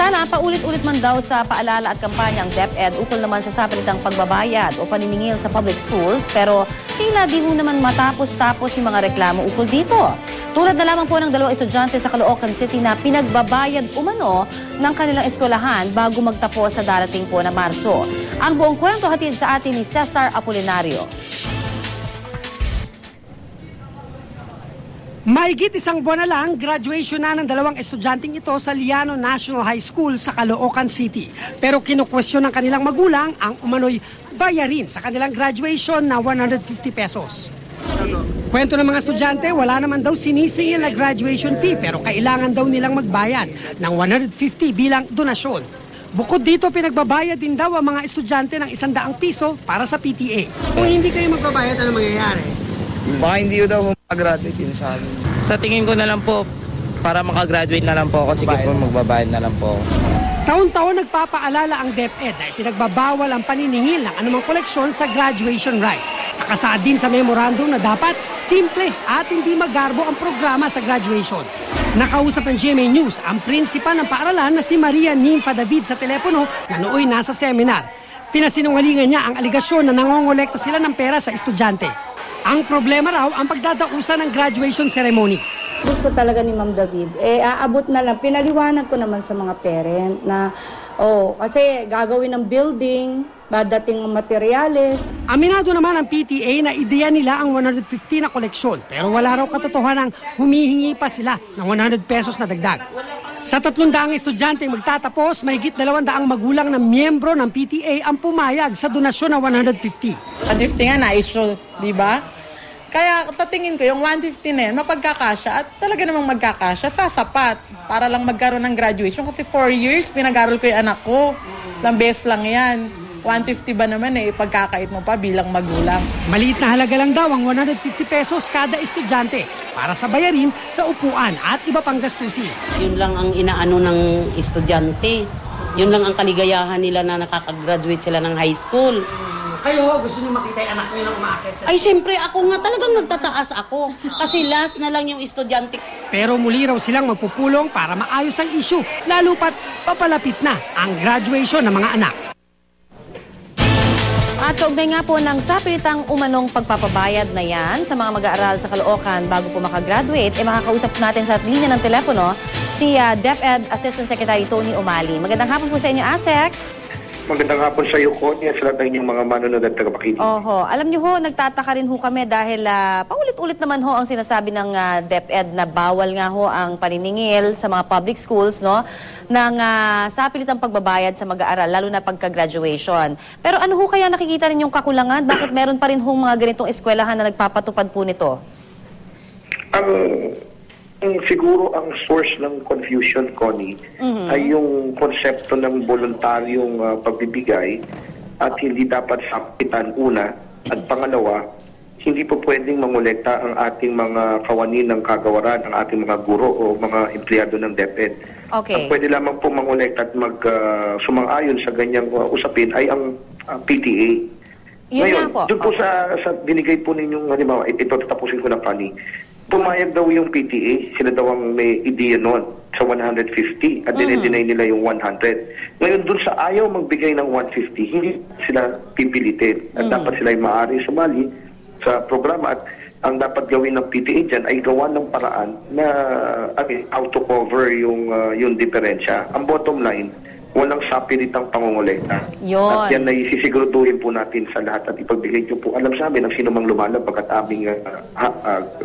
Samantala, paulit-ulit man daw sa paalala at kampanya ang DepEd ukol naman sa sapilitang pagbabayad o paniningil sa public schools, pero tila di ho naman matapos-tapos yung mga reklamo ukol dito. Tulad na lamang po ng dalawang estudyante sa Caloocan City na pinagbabayad umano ng kanilang eskwelahan bago magtapos sa darating po na Marso. Ang buong kwento hatid sa atin ni Cesar Apolinario. Mahigit isang buwan na lang, graduation na ng dalawang estudyanteng ito sa Liano National High School sa Caloocan City. Pero kinukwestiyon ng kanilang magulang ang umano'y bayarin sa kanilang graduation na 150 pesos. Kwento ng mga estudyante, wala naman daw sinisingil na graduation fee pero kailangan daw nilang magbayad ng 150 bilang donasyon. Bukod dito, pinagbabayad din daw ang mga estudyante ng 100 piso para sa PTA. Kung hindi kayo magbabayad, ano mangyayari? Baka hindi daw mag-graduate yun sa amin. Sa tingin ko na lang po, para makagraduate na lang po ako, sige po magbabayad na lang po. Taon-taon nagpapaalala ang DepEd na ipinagbabawal ang paniningil ng anumang koleksyon sa graduation rights. Nakasaad din sa memorandum na dapat simple at hindi magarbo ang programa sa graduation. Nakausap ng GMA News ang prinsipal ng paaralan na si Maria Ninfa David sa telepono na nooy nasa seminar. Pinasinungalingan niya ang aligasyon na nangongolekta sila ng pera sa estudyante. Ang problema raw ang pagdadausan ng graduation ceremonies. Gusto talaga ni Ma'am David, aabot na lang. Pinaliwanag ko naman sa mga parent na, kasi gagawin ng building, dadating ang materyales. Aminado naman ang PTA na ideya nila ang 150 na koleksyon, pero wala raw katotohanan humihingi pa sila ng 100 pesos na dagdag. Sa 300 estudyante magtatapos, mahigit 200 magulang na miyembro ng PTA ang pumayag sa donasyon ng 150. 150 nga na-issue, di ba? Kaya tatingin ko yung 150 na yan, mapagkakasya at talaga namang magkakasya, sasapat para lang magkaroon ng graduation. Kasi 4 years, pinag-aral ko yung anak ko. Isang beses lang yan. 150 ba naman pagkakait mo pa bilang magulang. Maliit na halaga lang daw ang 150 pesos kada estudyante para sa bayarin sa upuan at iba pang gastusin. Yun lang ang inaano ng estudyante. Yun lang ang kaligayahan nila na nakakagraduate sila ng high school. Kayo, gusto niyo makita yung anak niyo na umaakit sa... Ay, siyempre, ako nga talagang nagtataas ako. Kasi last na lang yung estudyante. Pero muli raw silang magpupulong para maayos ang issue, lalo pat papalapit na ang graduation ng mga anak. At kaugnay nga po ng sapilitang umanong pagpapabayad na yan sa mga mag-aaral sa Caloocan bago po makagraduate, makakausap natin sa linya ng telepono si DepEd Assistant Secretary Tony Umali. Magandang hapon po sa inyo, ASEC. Magandang hapon sa iyo, Connie, at sa lahat ng inyong mga manonood at tagapakinig. Oho. Alam niyo ho, nagtataka rin ho kami dahil paulit-ulit naman ho ang sinasabi ng DepEd na bawal nga ho ang paniningil sa mga public schools, no, ng sapilitang pagbabayad sa mag-aaral, lalo na pagka-graduation. Pero ano ho kaya nakikita ninyong kakulangan? Bakit meron pa rin ho mga ganitong eskwelahan na nagpapatupad po nito? Siguro ang source ng confusion, Connie, ay yung konsepto ng voluntaryong pagbibigay at hindi dapat sapitan una. At pangalawa, hindi po pwedeng mangolekta ang ating mga kawani ng kagawaran, ang ating mga guro o mga empleyado ng DepEd. Okay. Ang pwede lamang po mangolekta at sumang-ayon sa ganyang usapin ay ang PTA. Yun Ngayon, nga po. doon po sa binigay po ninyong, halimbawa, ito tapusin ko na, Connie. Pumayag daw yung PTA, sila daw ang may ideya noon sa 150 at dinay nila yung 100. Ngayon dun sa ayaw magbigay ng 150, hindi sila pipilitin. At dapat sila ay maaari sumali sa programa at ang dapat gawin ng PTA dyan ay gawa ng paraan na auto cover yung diferensya. Ang bottom line, walang sapilitang pangongolekta. At yan ay sisiguraduhin po natin sa lahat at ipagbigay nyo po alam sa amin ang sino mang lumalabag at aming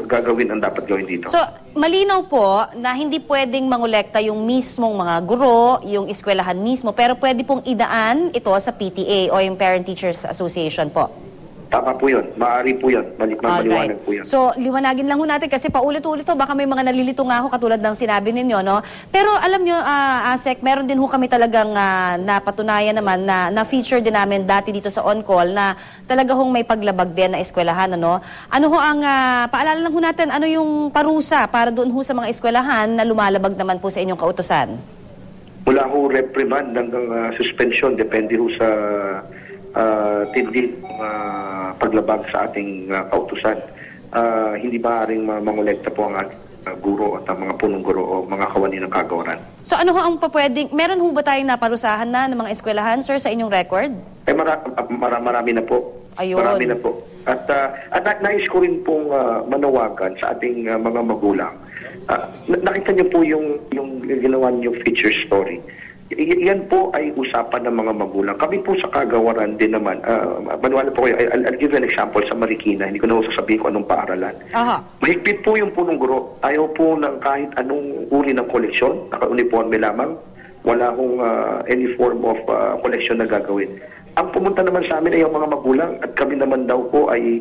gagawin ang dapat gawin dito. So, malinaw po na hindi pwedeng mangolekta yung mismong mga guro, yung eskwelahan mismo, pero pwede pong idaan ito sa PTA o yung Parent Teachers Association po. Tama po yun. Maaari po yun. Maliwanag po yun. So, liwanagin lang ho natin kasi paulit-ulit to. Baka may mga nalilito nga ho katulad ng sinabi ninyo, no? Pero alam nyo, ASEC, meron din ho kami talagang napatunayan naman na na-feature din namin dati dito sa on-call na talaga hong may paglabag din na eskwelahan, ano? Ano ho ang, paalala lang ho natin, ano yung parusa para doon ho sa mga eskwelahan na lumalabag naman po sa inyong kautusan? Mula ho reprimand hanggang suspension, depende ho sa tindi paglabag sa ating kautusan. Hindi maaaring mangolekta po ang guro at ang mga punong guro o mga kawani ng kagawaran. So ano ho ang papwedeng, meron ho ba tayong naparusahan na ng mga eskwelahan, sir, sa inyong record? Marami na po. Ayun. Marami na po. At nais ko rin pong manawagan sa ating mga magulang. Nakita niyo po yung ginawa niyo feature story. Yan po ay usapan ng mga magulang. Kami po sa kagawaran din naman. Maniwala po kayo, I'll give you an example sa Marikina. Hindi ko na sasabihin kung anong paaralan. Aha. Mahigpit po yung punong guro. Ayaw po ng kahit anong uri ng koleksyon. Naka-uniforme lamang. Wala akong any form of koleksyon na gagawin. Ang pumunta naman sa amin ay yung mga magulang at kami naman daw po ay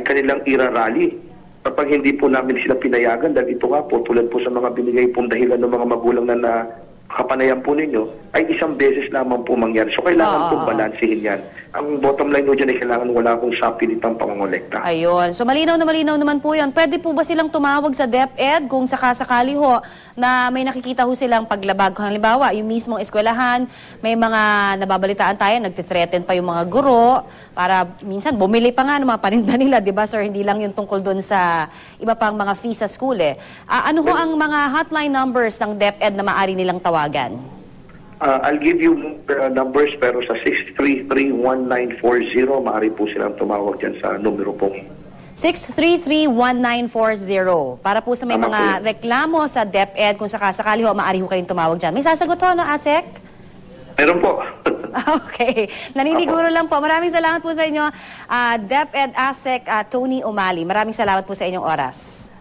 kanilang irarally. Kapag hindi po namin sila pinayagan, dahil ito nga po, tulad po sa mga binigay pong dahilan ng mga magulang na kapanayan po ninyo, ay isang beses lamang po mangyari. So, kailangan po balansihin yan. Ang bottom line po dyan ay kailangan wala akong sapilitang pangongolekta. Ayun. So malinaw naman po yun. Pwede po ba silang tumawag sa DepEd kung sakasakali ho na may nakikita ho silang paglabag? Halimbawa, yung mismong eskwelahan, may mga nababalitaan tayo, nagtitreten pa yung mga guro para minsan bumili pa nga ng mga paninda nila, di ba sir? Hindi lang yung tungkol dun sa iba pang mga fees sa school eh. Ano ho ang mga hotline numbers ng DepEd na maaari nilang tawagan? I'll give you numbers pero sa 633-1940 maaari po silang tumawag dyan sa numero po. 633-1940 para po sa may Tama mga po. reklamo sa DepEd kung sakasakali ho, maaari ho kayong tumawag dyan. May sasagot ho, no, ASEC? Meron po. Okay. Naniniguro lang po. Maraming salamat po sa inyo, DepEd ASEC Tony Umali. Maraming salamat po sa inyong oras.